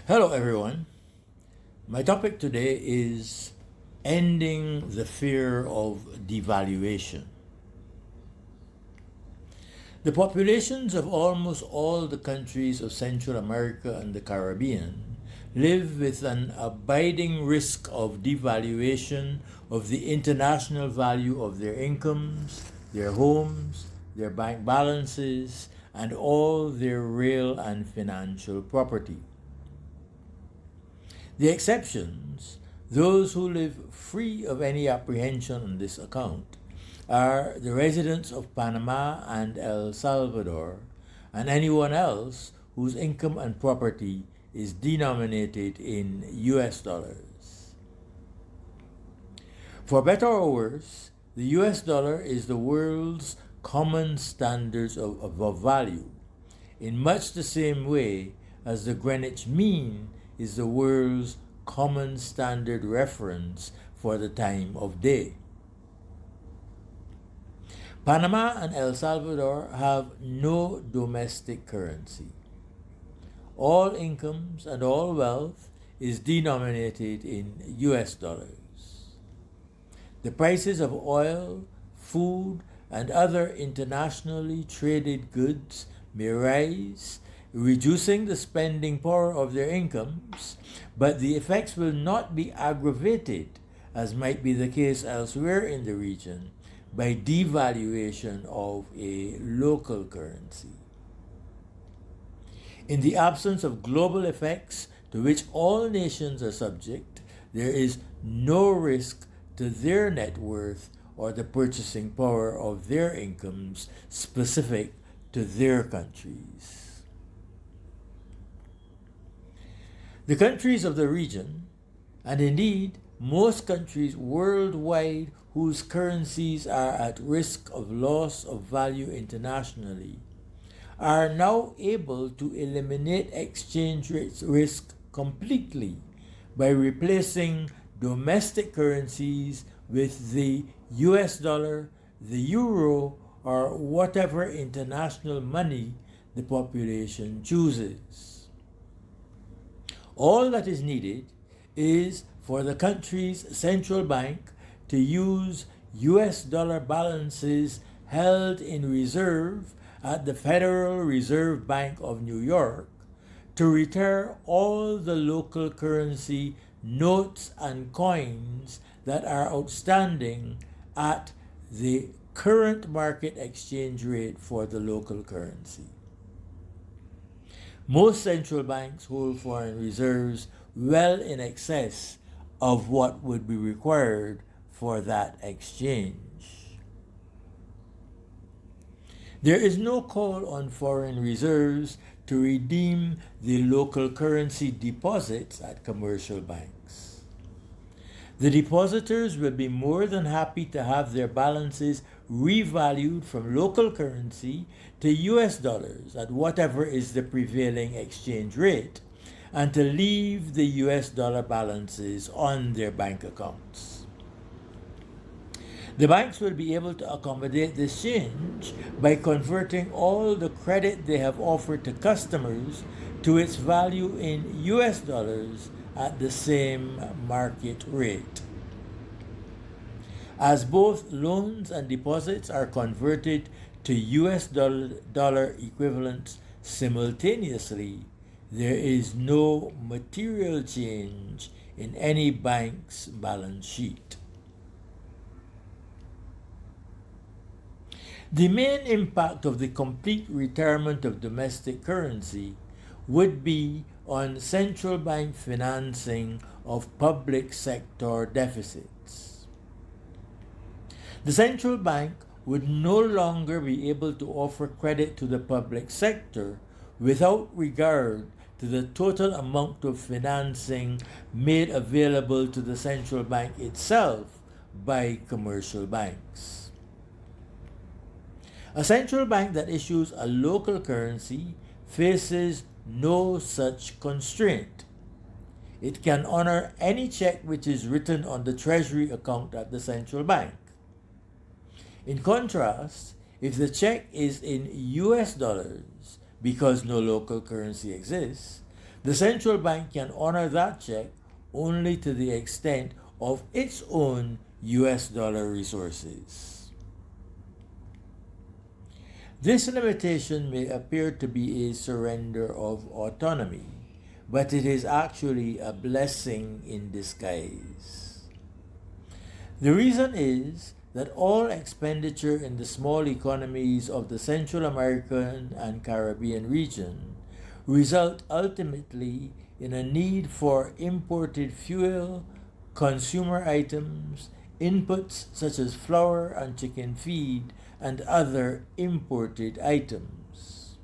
Hello, everyone. My topic today is ending the fear of devaluation. The populations of almost all the countries of Central America and the Caribbean live with an abiding risk of devaluation of the international value of their incomes, their homes, their bank balances, and all their real and financial property. The exceptions, those who live free of any apprehension on this account, are the residents of Panama and El Salvador, and anyone else whose income and property is denominated in US dollars. For better or worse, the US dollar is the world's common standard of value, in much the same way as the Greenwich mean is the world's common standard reference for the time of day. Panama and El Salvador have no domestic currency. All incomes and all wealth is denominated in US dollars. The prices of oil, food, and other internationally traded goods may rise, reducing the spending power of their incomes, but the effects will not be aggravated, as might be the case elsewhere in the region, by devaluation of a local currency. In the absence of global effects to which all nations are subject, there is no risk to their net worth or the purchasing power of their incomes specific to their countries. The countries of the region, and indeed most countries worldwide whose currencies are at risk of loss of value internationally, are now able to eliminate exchange rate risk completely by replacing domestic currencies with the US dollar, the euro, or whatever international money the population chooses. All that is needed is for the country's central bank to use US dollar balances held in reserve at the Federal Reserve Bank of New York to retire all the local currency notes and coins that are outstanding at the current market exchange rate for the local currency. Most central banks hold foreign reserves well in excess of what would be required for that exchange. There is no call on foreign reserves to redeem the local currency deposits at commercial banks. The depositors will be more than happy to have their balances revalued from local currency to US dollars at whatever is the prevailing exchange rate, and to leave the US dollar balances on their bank accounts. The banks will be able to accommodate this change by converting all the credit they have offered to customers to its value in US dollars at the same market rate. As both loans and deposits are converted to US dollar equivalents simultaneously, there is no material change in any bank's balance sheet. The main impact of the complete retirement of domestic currency would be on central bank financing of public sector deficits. The central bank would no longer be able to offer credit to the public sector without regard to the total amount of financing made available to the central bank itself by commercial banks. A central bank that issues a local currency faces no such constraint. It can honor any check which is written on the treasury account at the central bank. In contrast, if the check is in US dollars, because no local currency exists, The central bank can honor that check only to the extent of its own US dollar resources. This limitation may appear to be a surrender of autonomy, but it is actually a blessing in disguise. The reason is that all expenditure in the small economies of the Central American and Caribbean region result ultimately in a need for imported fuel, consumer items, inputs such as flour and chicken feed, and other imported items.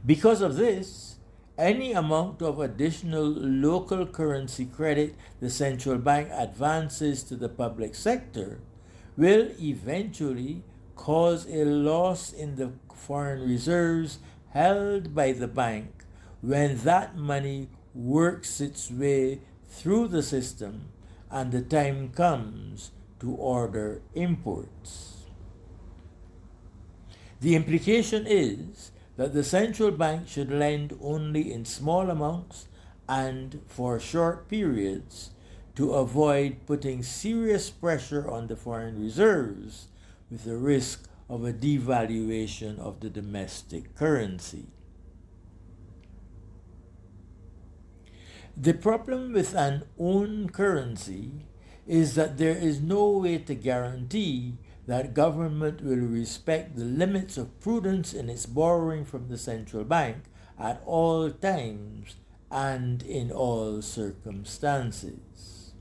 Because of this, any amount of additional local currency credit the central bank advances to the public sector will eventually cause a loss in the foreign reserves held by the bank when that money works its way through the system and the time comes to order imports. The implication is that the central bank should lend only in small amounts and for short periods to avoid putting serious pressure on the foreign reserves with the risk of a devaluation of the domestic currency. The problem with an own currency is that there is no way to guarantee that government will respect the limits of prudence in its borrowing from the central bank at all times and in all circumstances.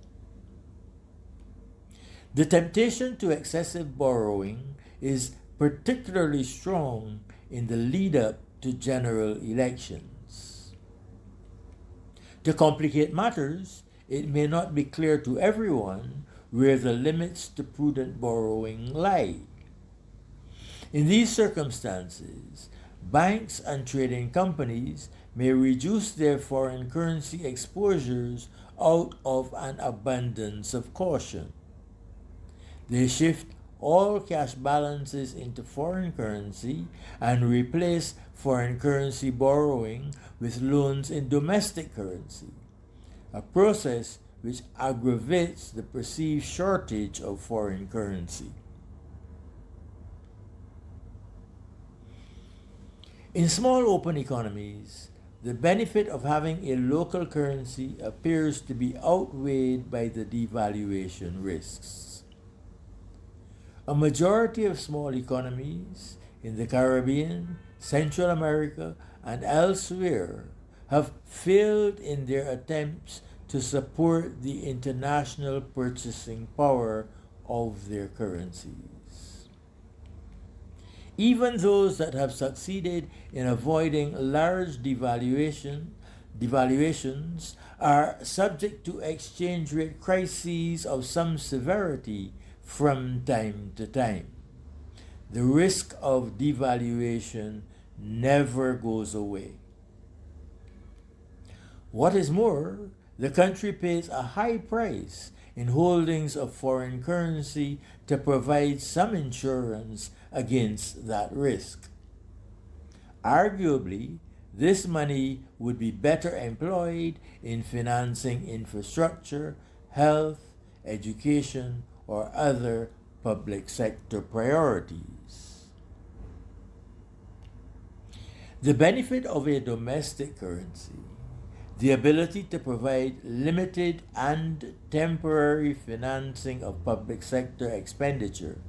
The temptation to excessive borrowing is particularly strong in the lead-up to general elections. To complicate matters, it may not be clear to everyone where the limits to prudent borrowing lie. In these circumstances, banks and trading companies may reduce their foreign currency exposures out of an abundance of caution. They shift all cash balances into foreign currency and replace foreign currency borrowing with loans in domestic currency, a process which aggravates the perceived shortage of foreign currency. In small open economies, the benefit of having a local currency appears to be outweighed by the devaluation risks. A majority of small economies in the Caribbean, Central America, and elsewhere have failed in their attempts to support the international purchasing power of their currencies. Even those that have succeeded in avoiding large devaluations are subject to exchange rate crises of some severity from time to time. The risk of devaluation never goes away. What is more, the country pays a high price in holdings of foreign currency to provide some insurance against that risk. Arguably, this money would be better employed in financing infrastructure, health, education, or other public sector priorities. The benefit of a domestic currency, the ability to provide limited and temporary financing of public sector expenditure,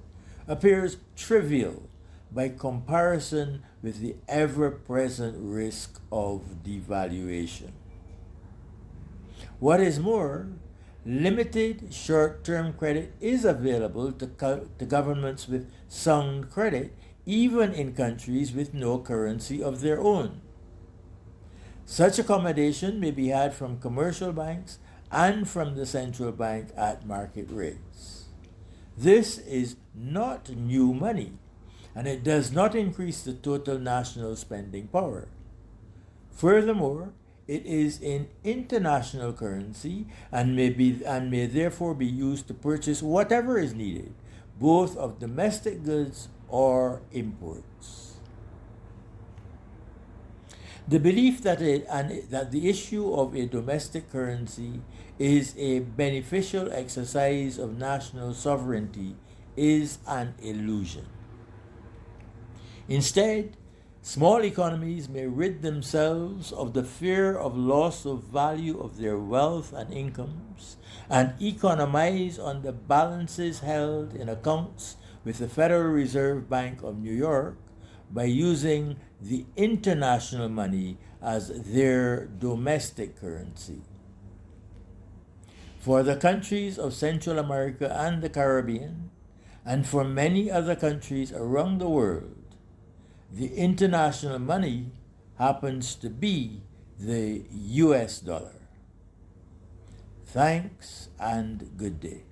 appears trivial by comparison with the ever-present risk of devaluation. What is more, limited short-term credit is available to governments with sound credit, even in countries with no currency of their own. Such accommodation may be had from commercial banks and from the central bank at market rates. This is not new money, and it does not increase the total national spending power. Furthermore, it is in international currency and may therefore be used to purchase whatever is needed, both of domestic goods or imports. The belief that that the issue of a domestic currency is a beneficial exercise of national sovereignty is an illusion. Instead, small economies may rid themselves of the fear of loss of value of their wealth and incomes and economize on the balances held in accounts with the Federal Reserve Bank of New York by using the international money as their domestic currency. For the countries of Central America and the Caribbean, and for many other countries around the world, the international money happens to be the US dollar. Thanks and good day.